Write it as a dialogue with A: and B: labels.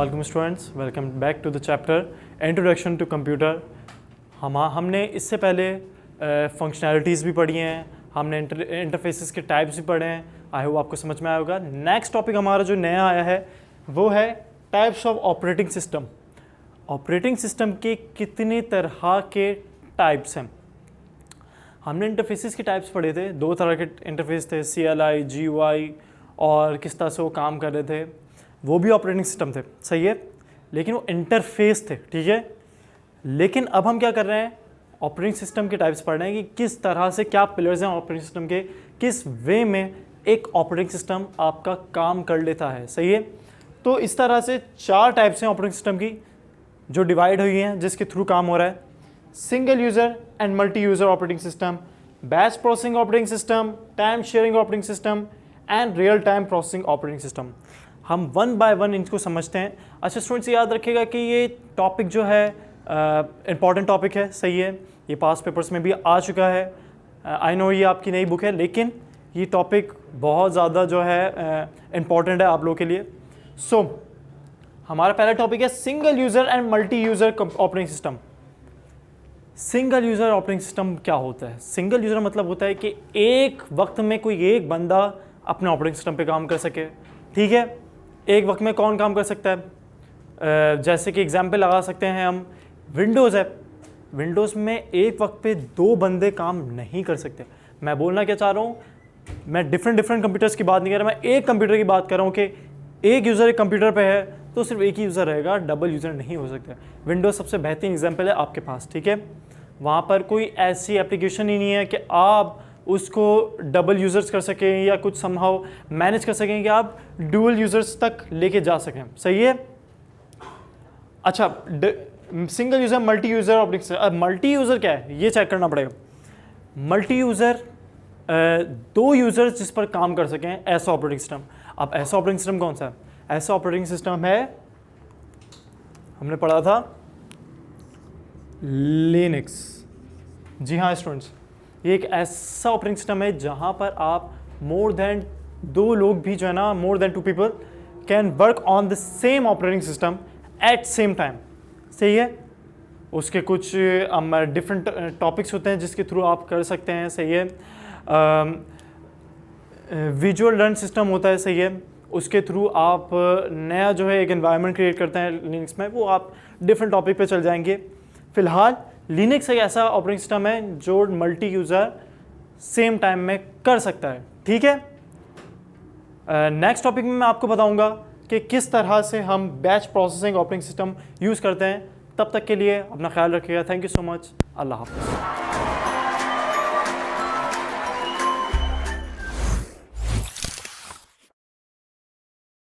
A: Welcome students, welcome back to the chapter introduction to computer. हमने इससे पहले functionalities भी पढ़ी हैं, हमने इंटरफेसेस के टाइप्स भी पढ़े हैं। आई होप आपको समझ में आया होगा। नेक्स्ट टॉपिक हमारा जो नया आया है वो है types of operating system. Operating system के कितने तरह के टाइप्स हैं। हमने इंटरफेसेस के टाइप्स पढ़े थे, दो तरह के इंटरफेस थे, CLI, GUI, और किस तरह से वो काम कर रहे थे। वो भी ऑपरेटिंग सिस्टम थे, सही है, लेकिन वो इंटरफेस थे, ठीक है। लेकिन अब हम क्या कर रहे हैं, ऑपरेटिंग सिस्टम के टाइप्स पढ़ रहे हैं कि किस तरह से, क्या पिलर्स हैं ऑपरेटिंग सिस्टम के, किस वे में एक ऑपरेटिंग सिस्टम आपका काम कर लेता है, सही है। तो इस तरह से चार टाइप्स हैं ऑपरेटिंग सिस्टम की जो डिवाइड हुई हैं, जिसके थ्रू काम हो रहा है। Single user and multi user operating system, batch processing operating system, time sharing operating system and real time processing operating system. हम वन बाय वन इनको समझते हैं। अच्छा स्टूडेंट्स, याद रखिएगा कि ये टॉपिक जो है इम्पॉर्टेंट टॉपिक है, सही है, ये पास पेपर्स में भी आ चुका है। आई नो ये आपकी नई बुक है, लेकिन ये टॉपिक बहुत ज़्यादा जो है इम्पॉर्टेंट है आप लोगों के लिए। सो हमारा पहला टॉपिक है single user and multi user operating system. Single user operating system क्या होता है? सिंगल यूज़र मतलब होता है कि एक वक्त में कोई एक बंदा अपने ऑपरेटिंग सिस्टम पे काम कर सके, ठीक है। एक वक्त में कौन काम कर सकता है? जैसे कि एग्जांपल लगा सकते हैं हम, विंडोज़ है। विंडोज़ में एक वक्त पे दो बंदे काम नहीं कर सकते। मैं बोलना क्या चाह रहा हूँ, मैं डिफरेंट कंप्यूटर्स की बात नहीं कर रहा, मैं एक कंप्यूटर की बात कर रहा हूँ कि एक यूज़र एक कंप्यूटर पे है तो सिर्फ एक ही यूज़र रहेगा, डबल यूज़र नहीं हो सकता। विंडोज़ सबसे बेहतरीन एग्जाम्पल है आपके पास, ठीक है। वहाँ पर कोई ऐसी एप्लीकेशन ही नहीं है कि आप उसको डबल यूज़र्स कर सकें या कुछ समहाउ मैनेज कर सकें कि आप डुअल यूज़र्स तक लेके जा सकें, सही है। अच्छा, single user multi user operating system. Multi user क्या है ये चेक करना पड़ेगा। मल्टी यूज़र दो यूज़र्स जिस पर काम कर सकें, ऐसा ऑपरेटिंग सिस्टम। अब ऐसा ऑपरेटिंग सिस्टम कौन सा है? ऐसा ऑपरेटिंग सिस्टम है, हमने पढ़ा था लिनक्स। जी हाँ स्टूडेंट्स, ये एक ऐसा ऑपरेटिंग सिस्टम है जहाँ पर आप मोर देन दो लोग भी जो है ना, more than two people can work on the same operating system at same time, सही है। उसके कुछ डिफरेंट टॉपिक्स होते हैं जिसके थ्रू आप कर सकते हैं, सही है। विजुअल लर्न सिस्टम होता है, सही है। उसके थ्रू आप नया जो है एक एनवायरनमेंट क्रिएट करते हैं लिनक्स में, वो आप डिफरेंट टॉपिक पे चल जाएंगे। फिलहाल लिनक्स एक ऐसा ऑपरेटिंग सिस्टम है जो मल्टी यूज़र सेम टाइम में कर सकता है, ठीक है। नेक्स्ट टॉपिक में मैं आपको बताऊंगा कि किस तरह से हम batch processing operating system use करते हैं। तब तक के लिए अपना ख्याल रखिएगा। Thank you so much. अल्लाह हाफ़िज़।